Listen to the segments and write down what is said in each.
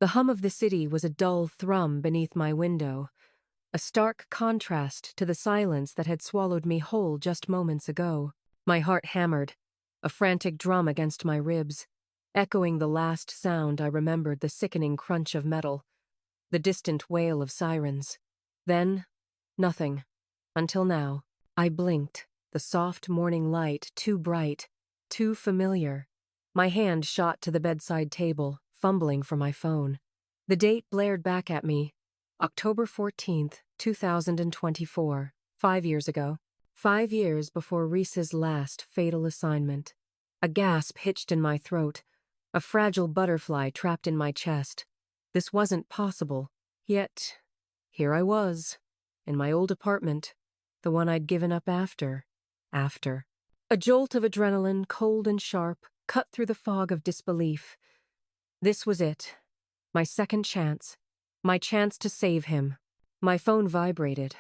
The hum of the city was a dull thrum beneath my window, a stark contrast to the silence that had swallowed me whole just moments ago. My heart hammered, a frantic drum against my ribs. Echoing the last sound, I remembered the sickening crunch of metal, the distant wail of sirens. Then, nothing. Until now. I blinked, the soft morning light too bright, too familiar. My hand shot to the bedside table, fumbling for my phone. The date blared back at me. October 14th, 2024, 5 years ago. 5 years before Rhys's last fatal assignment. A gasp hitched in my throat, a fragile butterfly trapped in my chest. This wasn't possible. Yet, here I was, in my old apartment, the one I'd given up after. A jolt of adrenaline, cold and sharp, cut through the fog of disbelief. This was it. My second chance. My chance to save him. My phone vibrated.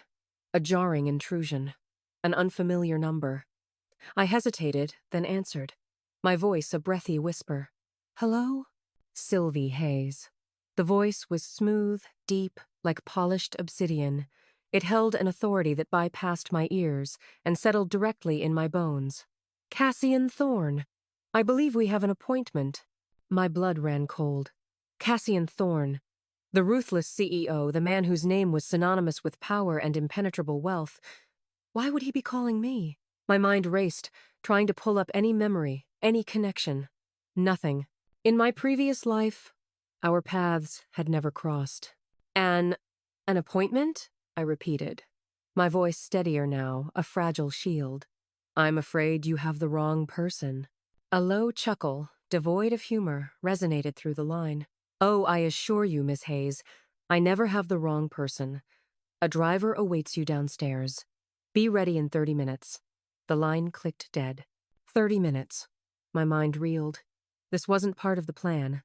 A jarring intrusion. An unfamiliar number. I hesitated, then answered. My voice a breathy whisper. Hello? Sylvie Hayes. The voice was smooth, deep, like polished obsidian. It held an authority that bypassed my ears and settled directly in my bones. Cassian Thorne. I believe we have an appointment. My blood ran cold. Cassian Thorne. The ruthless CEO, the man whose name was synonymous with power and impenetrable wealth. Why would he be calling me? My mind raced, trying to pull up any memory, any connection. Nothing. In my previous life, our paths had never crossed. An appointment? I repeated, my voice steadier now, a fragile shield. I'm afraid you have the wrong person. A low chuckle, devoid of humor, resonated through the line. Oh, I assure you, Miss Hayes, I never have the wrong person. A driver awaits you downstairs. Be ready in 30 minutes. The line clicked dead. 30 minutes. My mind reeled. This wasn't part of the plan.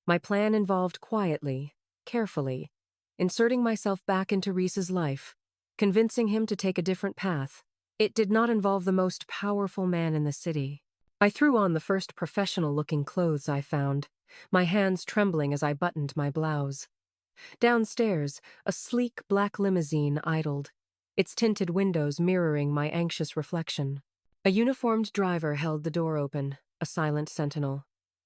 My plan involved quietly, carefully, inserting myself back into Rhys's life, convincing him to take a different path. It did not involve the most powerful man in the city. I threw on the first professional-looking clothes I found, my hands trembling as I buttoned my blouse. Downstairs, a sleek black limousine idled, its tinted windows mirroring my anxious reflection. A uniformed driver held the door open, a silent sentinel.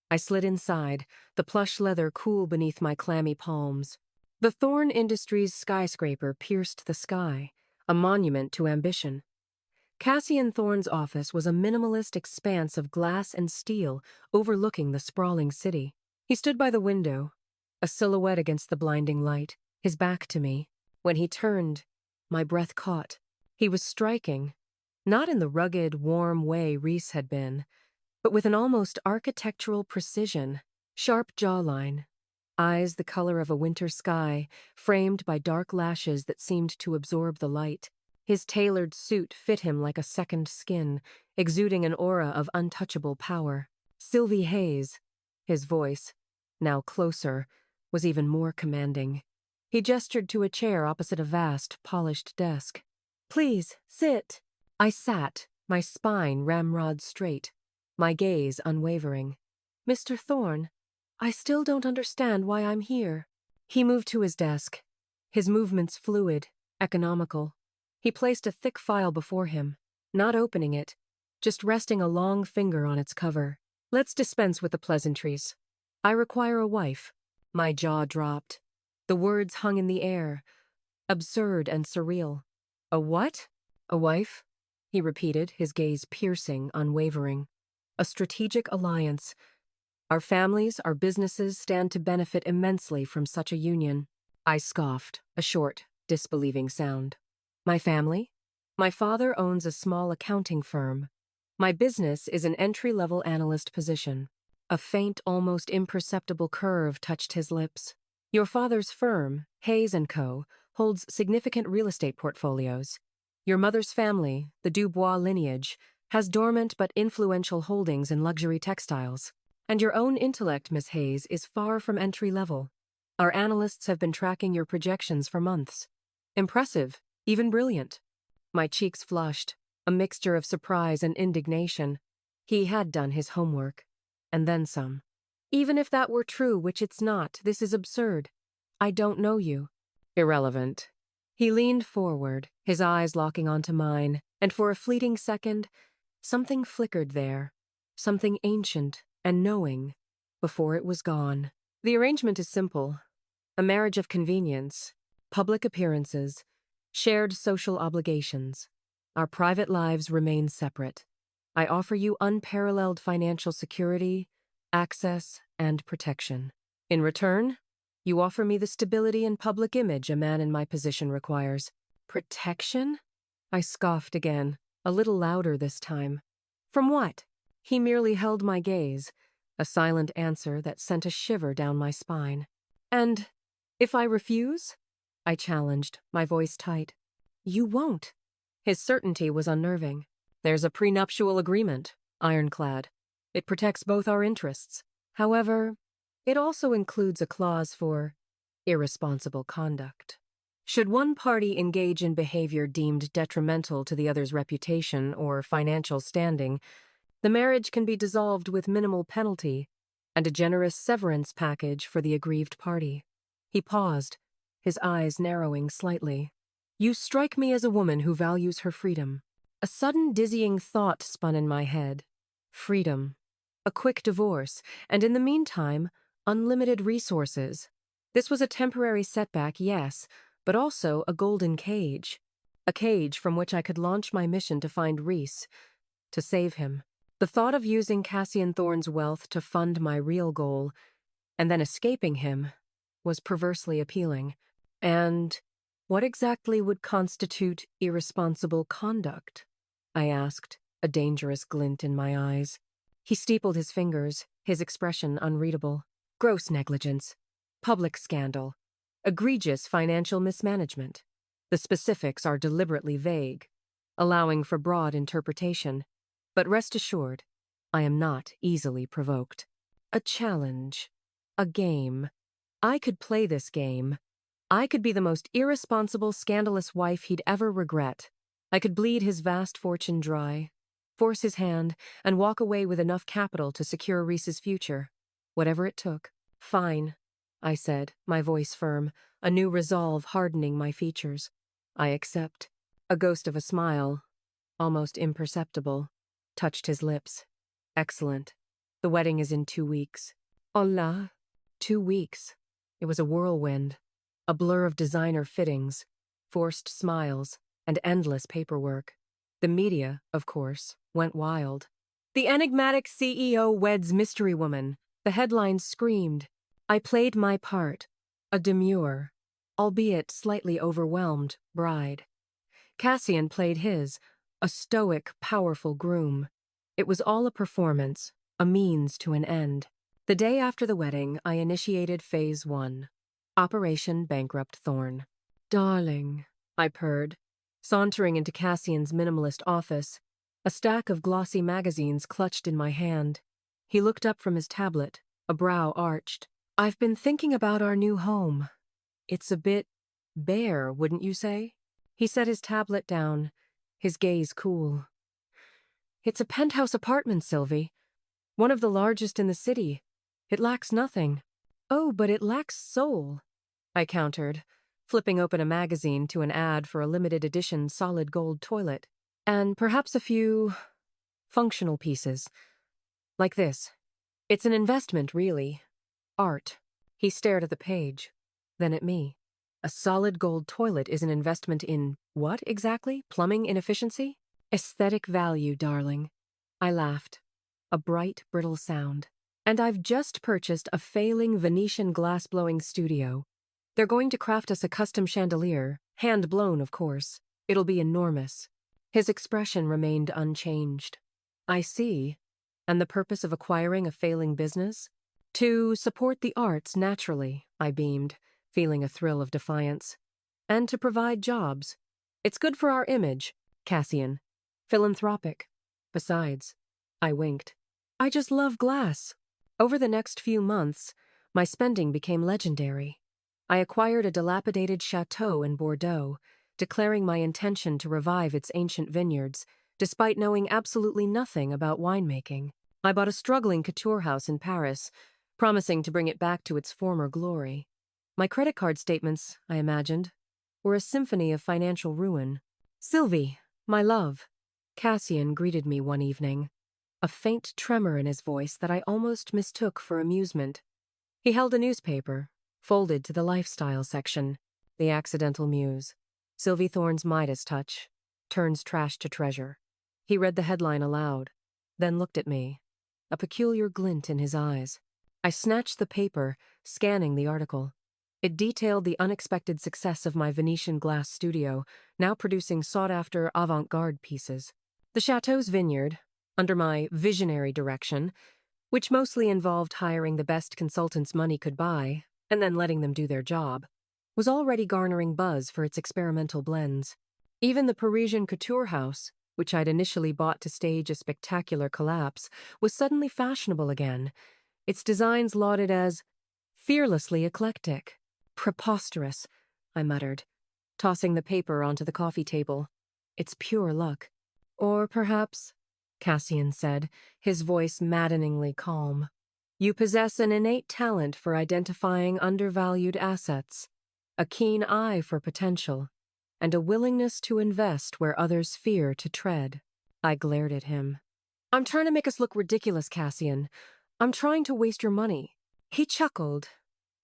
I slid inside, the plush leather cool beneath my clammy palms. The Thorne Industries skyscraper pierced the sky, a monument to ambition. Cassian Thorne's office was a minimalist expanse of glass and steel overlooking the sprawling city. He stood by the window, a silhouette against the blinding light, his back to me. When he turned, my breath caught. He was striking, not in the rugged, warm way Rhys had been, but with an almost architectural precision, sharp jawline, eyes the color of a winter sky, framed by dark lashes that seemed to absorb the light. His tailored suit fit him like a second skin, exuding an aura of untouchable power. Sylvie Hayes. His voice, now closer, was even more commanding. He gestured to a chair opposite a vast, polished desk. Please, sit. I sat, my spine ramrod straight, my gaze unwavering. Mr. Thorne, I still don't understand why I'm here. He moved to his desk, his movements fluid, economical. He placed a thick file before him, not opening it, just resting a long finger on its cover. Let's dispense with the pleasantries. I require a wife. My jaw dropped. The words hung in the air, absurd and surreal. A what? A wife? He repeated, his gaze piercing, unwavering. A strategic alliance. Our families, our businesses stand to benefit immensely from such a union. I scoffed, a short, disbelieving sound. My family? My father owns a small accounting firm. My business is an entry-level analyst position. A faint, almost imperceptible curve touched his lips. Your father's firm, Hayes & Co., holds significant real estate portfolios. Your mother's family, the Dubois lineage, has dormant but influential holdings in luxury textiles. And your own intellect, Miss Hayes, is far from entry-level. Our analysts have been tracking your projections for months. Impressive, even brilliant. My cheeks flushed, a mixture of surprise and indignation. He had done his homework. And then some. Even if that were true, which it's not, this is absurd. I don't know you. Irrelevant. He leaned forward, his eyes locking onto mine, and for a fleeting second, something flickered there. Something ancient and knowing, before it was gone. The arrangement is simple. A marriage of convenience, public appearances, shared social obligations. Our private lives remain separate. I offer you unparalleled financial security, access, and protection. In return, you offer me the stability and public image a man in my position requires. Protection? I scoffed again, a little louder this time. From what? He merely held my gaze, a silent answer that sent a shiver down my spine. And if I refuse? I challenged, my voice tight. You won't. His certainty was unnerving. There's a prenuptial agreement, ironclad. It protects both our interests. However, it also includes a clause for irresponsible conduct. Should one party engage in behavior deemed detrimental to the other's reputation or financial standing, the marriage can be dissolved with minimal penalty and a generous severance package for the aggrieved party. He paused, his eyes narrowing slightly. You strike me as a woman who values her freedom. A sudden dizzying thought spun in my head. Freedom. A quick divorce, and in the meantime, unlimited resources. This was a temporary setback, yes, but also a golden cage. A cage from which I could launch my mission to find Rhys, to save him. The thought of using Cassian Thorne's wealth to fund my real goal, and then escaping him, was perversely appealing. And what exactly would constitute irresponsible conduct? I asked, a dangerous glint in my eyes. He steepled his fingers, his expression unreadable. Gross negligence. Public scandal. Egregious financial mismanagement. The specifics are deliberately vague, allowing for broad interpretation. But rest assured, I am not easily provoked. A challenge. A game. I could play this game. I could be the most irresponsible, scandalous wife he'd ever regret. I could bleed his vast fortune dry, force his hand, and walk away with enough capital to secure Rhys's future. Whatever it took. Fine, I said, my voice firm, a new resolve hardening my features. I accept. A ghost of a smile, almost imperceptible, touched his lips. Excellent. The wedding is in 2 weeks. Hola. 2 weeks. It was a whirlwind. A blur of designer fittings, forced smiles, and endless paperwork. The media, of course, went wild. The enigmatic CEO weds mystery woman. The headlines screamed. I played my part, a demure, albeit slightly overwhelmed, bride. Cassian played his, a stoic, powerful groom. It was all a performance, a means to an end. The day after the wedding, I initiated Phase 1. Operation Bankrupt Thorne. Darling, I purred, sauntering into Cassian's minimalist office, a stack of glossy magazines clutched in my hand. He looked up from his tablet, a brow arched. I've been thinking about our new home. It's a bit bare, wouldn't you say? He set his tablet down, his gaze cool. It's a penthouse apartment, Sylvie. One of the largest in the city. It lacks nothing. Oh, but it lacks soul, I countered, flipping open a magazine to an ad for a limited edition solid gold toilet. And perhaps a few functional pieces. Like this. It's an investment, really. Art. He stared at the page, then at me. A solid gold toilet is an investment in what, exactly? Plumbing inefficiency? Aesthetic value, darling. I laughed. A bright, brittle sound. And I've just purchased a failing Venetian glass-blowing studio. They're going to craft us a custom chandelier, hand-blown, of course. It'll be enormous. His expression remained unchanged. I see. And the purpose of acquiring a failing business? To support the arts, naturally, I beamed, feeling a thrill of defiance. And to provide jobs. It's good for our image, Cassian. Philanthropic. Besides, I winked. I just love glass. Over the next few months, my spending became legendary. I acquired a dilapidated chateau in Bordeaux, declaring my intention to revive its ancient vineyards, despite knowing absolutely nothing about winemaking. I bought a struggling couture house in Paris, promising to bring it back to its former glory. My credit card statements, I imagined, were a symphony of financial ruin. "Sylvie, my love," Cassian greeted me one evening, a faint tremor in his voice that I almost mistook for amusement. He held a newspaper, folded to the lifestyle section, the accidental muse. Sylvie Thorne's Midas touch, turns trash to treasure. He read the headline aloud, then looked at me, a peculiar glint in his eyes. I snatched the paper, scanning the article. It detailed the unexpected success of my Venetian glass studio, now producing sought-after avant-garde pieces. The chateau's vineyard, under my visionary direction, which mostly involved hiring the best consultants money could buy, and then letting them do their job, was already garnering buzz for its experimental blends. Even the Parisian couture house, which I'd initially bought to stage a spectacular collapse, was suddenly fashionable again, its designs lauded as fearlessly eclectic. "Preposterous," I muttered, tossing the paper onto the coffee table. "It's pure luck." "Or perhaps," Cassian said, his voice maddeningly calm, "you possess an innate talent for identifying undervalued assets, a keen eye for potential, and a willingness to invest where others fear to tread." I glared at him. "I'm trying to make us look ridiculous, Cassian. I'm trying to waste your money." He chuckled,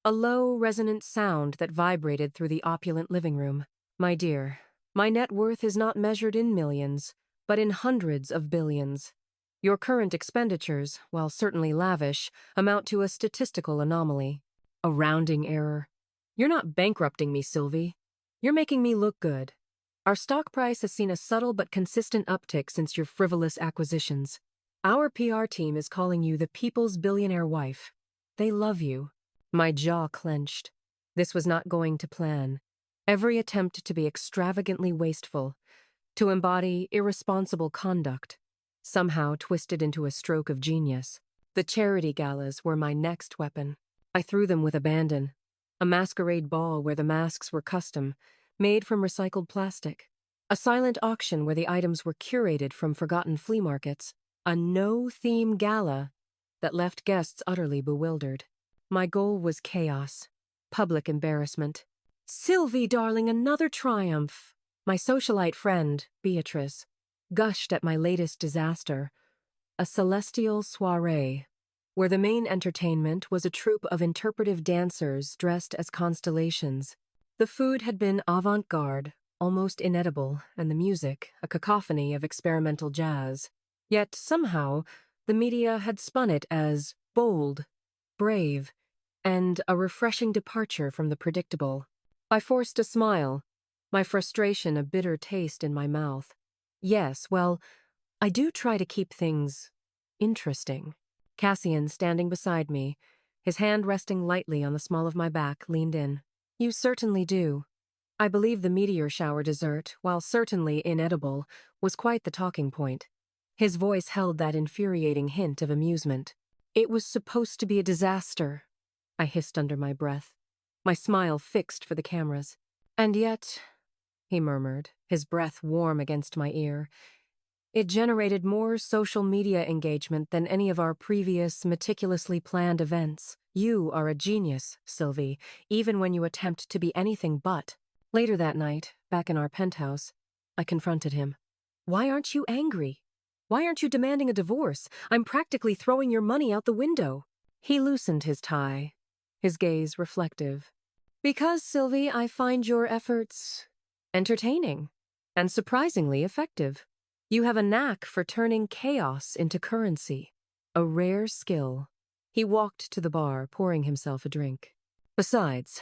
a low, resonant sound that vibrated through the opulent living room. "My dear, my net worth is not measured in millions, but in hundreds of billions. Your current expenditures, while certainly lavish, amount to a statistical anomaly. A rounding error. You're not bankrupting me, Sylvie. You're making me look good. Our stock price has seen a subtle but consistent uptick since your frivolous acquisitions. Our PR team is calling you the people's billionaire wife. They love you." My jaw clenched. This was not going to plan. Every attempt to be extravagantly wasteful, to embody irresponsible conduct, somehow twisted into a stroke of genius. The charity galas were my next weapon. I threw them with abandon. A masquerade ball where the masks were custom, made from recycled plastic. A silent auction where the items were curated from forgotten flea markets. A no-theme gala that left guests utterly bewildered. My goal was chaos, public embarrassment. "Sylvie, darling, another triumph." My socialite friend, Beatrice, gushed at my latest disaster, a celestial soiree, where the main entertainment was a troupe of interpretive dancers dressed as constellations. The food had been avant-garde, almost inedible, and the music a cacophony of experimental jazz. Yet somehow, the media had spun it as bold, brave, and a refreshing departure from the predictable. I forced a smile, my frustration a bitter taste in my mouth. "Yes, well, I do try to keep things interesting." Cassian, standing beside me, his hand resting lightly on the small of my back, leaned in. "You certainly do." I believe the meteor shower dessert, while certainly inedible, was quite the talking point. His voice held that infuriating hint of amusement. "It was supposed to be a disaster," I hissed under my breath, my smile fixed for the cameras. "And yet," he murmured, his breath warm against my ear, "it generated more social media engagement than any of our previous meticulously planned events. You are a genius, Sylvie, even when you attempt to be anything but." Later that night, back in our penthouse, I confronted him. "Why aren't you angry? Why aren't you demanding a divorce? I'm practically throwing your money out the window." He loosened his tie, his gaze reflective. "Because, Sylvie, I find your efforts entertaining and surprisingly effective. You have a knack for turning chaos into currency, a rare skill." He walked to the bar, pouring himself a drink. "Besides,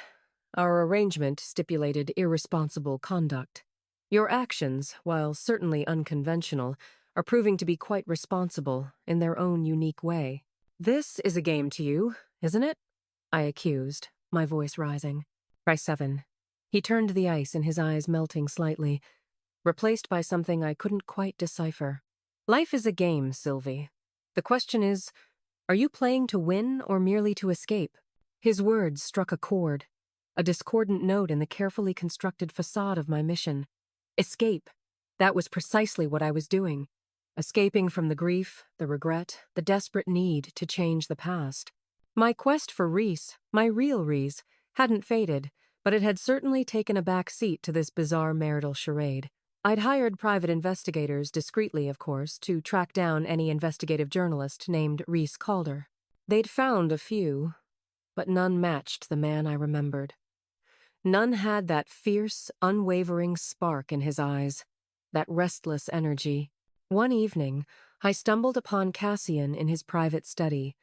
our arrangement stipulated irresponsible conduct. Your actions, while certainly unconventional, are proving to be quite responsible in their own unique way. This is a game to you, isn't it?" I accused, my voice rising. Try 7. He turned the ice in his eyes melting slightly, replaced by something I couldn't quite decipher. "Life is a game, Sylvie. The question is, are you playing to win or merely to escape?" His words struck a chord, a discordant note in the carefully constructed facade of my mission. Escape. That was precisely what I was doing. Escaping from the grief, the regret, the desperate need to change the past. My quest for Rhys, my real Rhys, hadn't faded, but it had certainly taken a back seat to this bizarre marital charade. I'd hired private investigators, discreetly of course, to track down any investigative journalist named Rhys Calder. They'd found a few, but none matched the man I remembered. None had that fierce, unwavering spark in his eyes, that restless energy. One evening, I stumbled upon Cassian in his private study,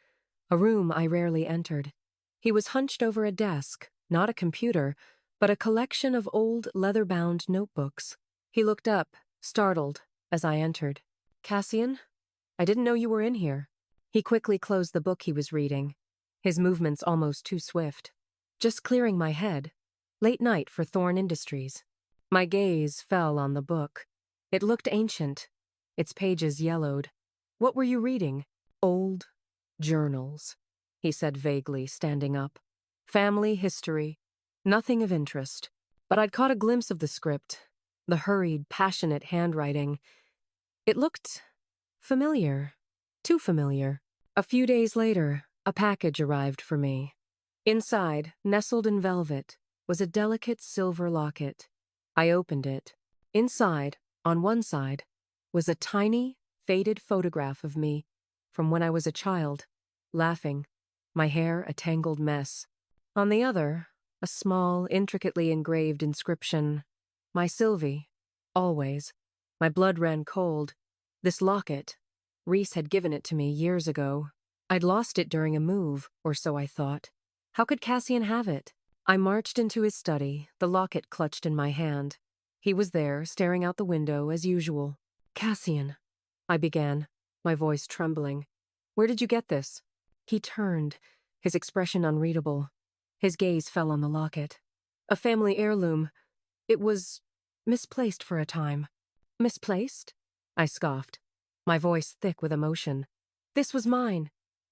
a room I rarely entered. He was hunched over a desk, not a computer, but a collection of old leather-bound notebooks. He looked up, startled, as I entered. "Cassian? I didn't know you were in here." He quickly closed the book he was reading, his movements almost too swift. "Just clearing my head. Late night for Thorne Industries." My gaze fell on the book. It looked ancient, its pages yellowed. "What were you reading?" "Old journals," he said vaguely, standing up. "Family history. Nothing of interest. But I'd caught a glimpse of the script, the hurried, passionate handwriting. It looked familiar. Too familiar." A few days later, a package arrived for me. Inside, nestled in velvet, was a delicate silver locket. I opened it. Inside, on one side, was a tiny, faded photograph of me from when I was a child, laughing, my hair a tangled mess. On the other, a small, intricately engraved inscription, "My Sylvie, always." My blood ran cold. This locket, Rhys had given it to me years ago. I'd lost it during a move, or so I thought. How could Cassian have it? I marched into his study, the locket clutched in my hand. He was there, staring out the window as usual. "Cassian," I began, my voice trembling. "Where did you get this?" He turned, his expression unreadable. His gaze fell on the locket. "A family heirloom. It was misplaced for a time." "Misplaced?" I scoffed, my voice thick with emotion. "This was mine.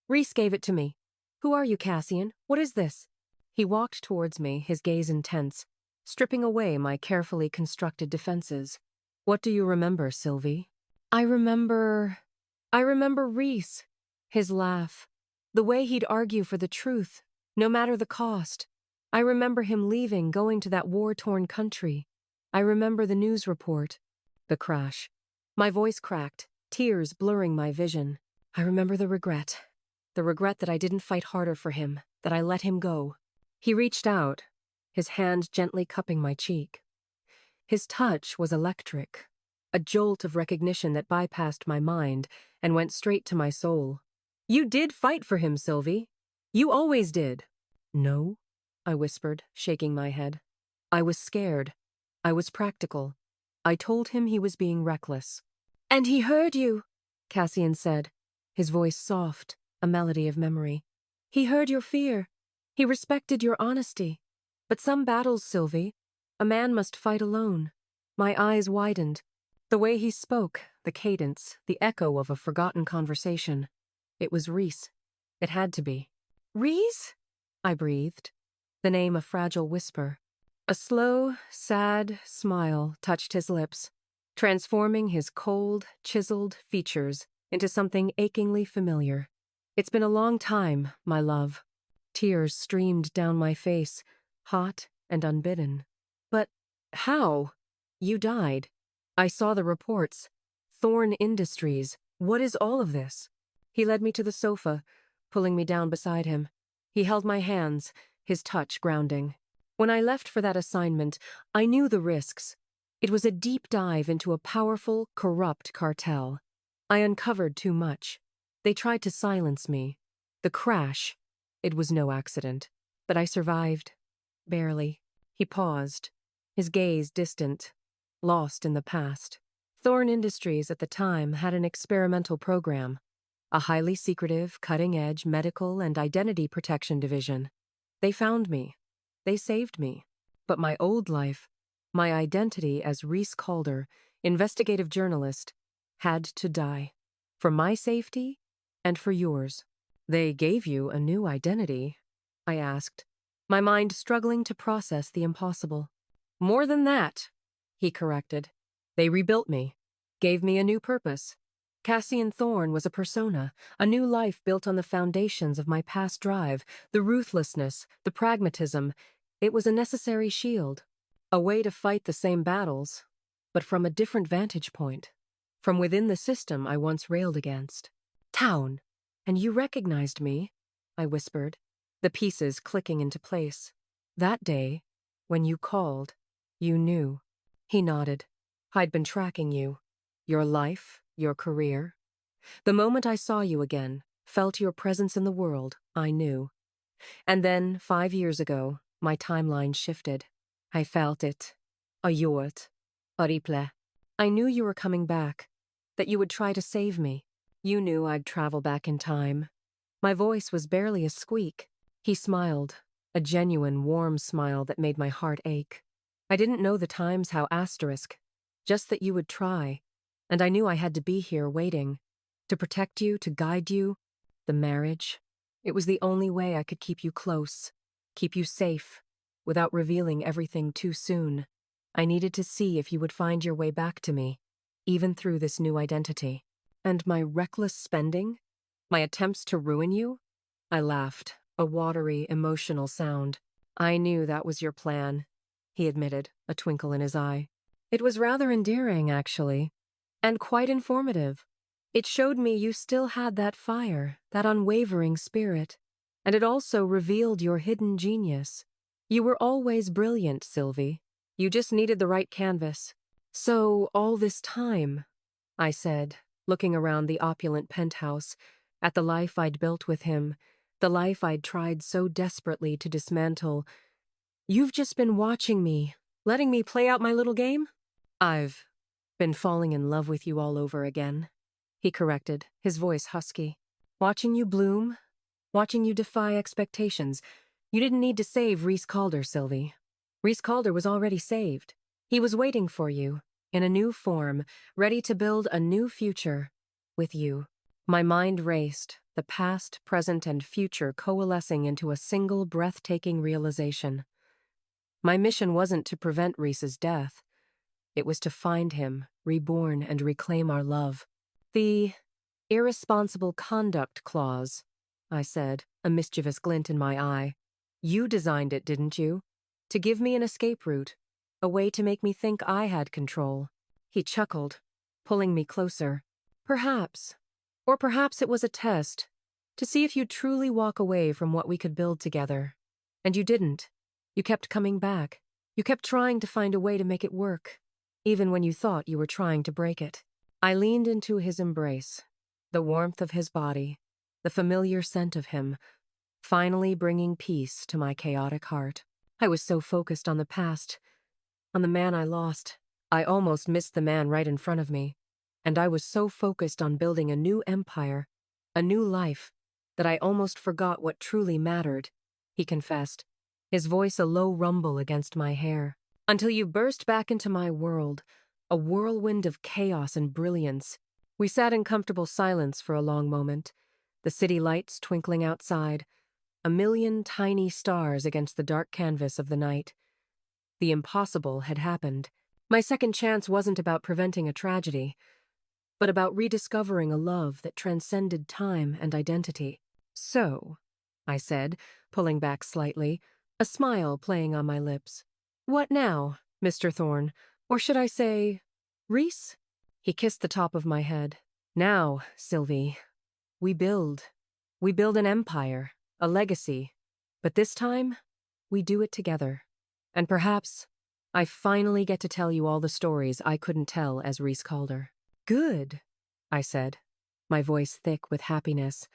Rhys gave it to me. Who are you, Cassian? What is this?" He walked towards me, his gaze intense, stripping away my carefully constructed defenses. "What do you remember, Sylvie?" I remember Rhys. His laugh. The way he'd argue for the truth, no matter the cost. I remember him leaving, going to that war-torn country. I remember the news report. The crash. My voice cracked, tears blurring my vision. I remember the regret. The regret that I didn't fight harder for him, that I let him go. He reached out, his hand gently cupping my cheek. His touch was electric, a jolt of recognition that bypassed my mind and went straight to my soul. "You did fight for him, Sylvie. You always did." "No," I whispered, shaking my head. "I was scared. I was practical. I told him he was being reckless." "And he heard you," Cassian said, his voice soft, a melody of memory. "He heard your fear. He respected your honesty. But some battles, Sylvie, a man must fight alone." My eyes widened. The way he spoke, the cadence, the echo of a forgotten conversation. It was Rhys. It had to be. "Rhys?" I breathed, the name a fragile whisper. A slow, sad smile touched his lips, transforming his cold, chiseled features into something achingly familiar. "It's been a long time, my love." Tears streamed down my face, hot and unbidden. "But how? You died. I saw the reports. Thorne Industries. What is all of this?" He led me to the sofa, pulling me down beside him. He held my hands, his touch grounding. When I left for that assignment, I knew the risks. It was a deep dive into a powerful, corrupt cartel. I uncovered too much. They tried to silence me. The crash. It was no accident. But I survived. Barely. He paused, his gaze distant, lost in the past. Thorne Industries at the time had an experimental program, a highly secretive, cutting-edge medical and identity protection division. They found me. They saved me. But my old life, my identity as Rhys Calder, investigative journalist, had to die. For my safety and for yours. "They gave you a new identity?" I asked, my mind struggling to process the impossible. "More than that," he corrected. "They rebuilt me, gave me a new purpose." Cassian Thorne was a persona, a new life built on the foundations of my past drive, the ruthlessness, the pragmatism. It was a necessary shield, a way to fight the same battles, but from a different vantage point, from within the system I once railed against. Town. And you recognized me, I whispered, the pieces clicking into place. That day, when you called, you knew. He nodded. I'd been tracking you. Your life, your career. The moment I saw you again, felt your presence in the world, I knew. And then, 5 years ago, my timeline shifted. I felt it. A yort. A replay. I knew you were coming back, that you would try to save me. You knew I'd travel back in time. My voice was barely a squeak. He smiled, a genuine, warm smile that made my heart ache. I didn't know the times how asterisk, just that you would try, and I knew I had to be here waiting, to protect you, to guide you. The marriage, it was the only way I could keep you close, keep you safe, without revealing everything too soon. I needed to see if you would find your way back to me, even through this new identity. And my reckless spending? My attempts to ruin you? I laughed, a watery, emotional sound. I knew that was your plan, he admitted, a twinkle in his eye. It was rather endearing, actually, and quite informative. It showed me you still had that fire, that unwavering spirit, and it also revealed your hidden genius. You were always brilliant, Sylvie. You just needed the right canvas. So, all this time, I said, looking around the opulent penthouse, at the life I'd built with him, the life I'd tried so desperately to dismantle. You've just been watching me, letting me play out my little game? I've been falling in love with you all over again, he corrected, his voice husky. Watching you bloom, watching you defy expectations. You didn't need to save Rhys Calder, Sylvie. Rhys Calder was already saved. He was waiting for you, in a new form, ready to build a new future with you. My mind raced, the past, present, and future coalescing into a single breathtaking realization. My mission wasn't to prevent Rhys's death. It was to find him, reborn, and reclaim our love. The irresponsible conduct clause, I said, a mischievous glint in my eye. You designed it, didn't you? To give me an escape route, a way to make me think I had control. He chuckled, pulling me closer. Perhaps. Or perhaps it was a test, to see if you'd truly walk away from what we could build together. And you didn't. You kept coming back. You kept trying to find a way to make it work, even when you thought you were trying to break it. I leaned into his embrace, the warmth of his body, the familiar scent of him, finally bringing peace to my chaotic heart. I was so focused on the past, on the man I lost. I almost missed the man right in front of me. And I was so focused on building a new empire, a new life, that I almost forgot what truly mattered, he confessed, his voice a low rumble against my hair. Until you burst back into my world, a whirlwind of chaos and brilliance. We sat in comfortable silence for a long moment, the city lights twinkling outside, a million tiny stars against the dark canvas of the night. The impossible had happened. My second chance wasn't about preventing a tragedy, but about rediscovering a love that transcended time and identity. So, I said, pulling back slightly, a smile playing on my lips. What now, Mr. Thorne? Or should I say, Rhys? He kissed the top of my head. Now, Sylvie, we build. We build an empire, a legacy. But this time, we do it together. And perhaps I finally get to tell you all the stories I couldn't tell as Rhys Calder. Good, I said, my voice thick with happiness,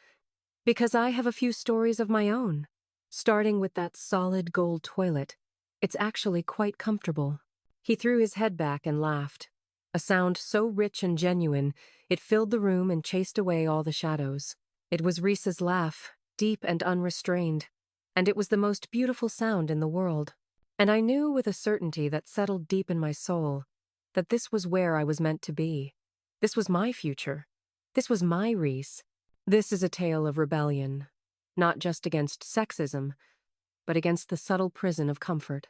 because I have a few stories of my own, starting with that solid gold toilet. It's actually quite comfortable. He threw his head back and laughed, a sound so rich and genuine, it filled the room and chased away all the shadows. It was Rhys's laugh, deep and unrestrained, and it was the most beautiful sound in the world. And I knew with a certainty that settled deep in my soul that this was where I was meant to be. This was my future. This was my Rhys. This is a tale of rebellion, not just against sexism, but against the subtle prison of comfort.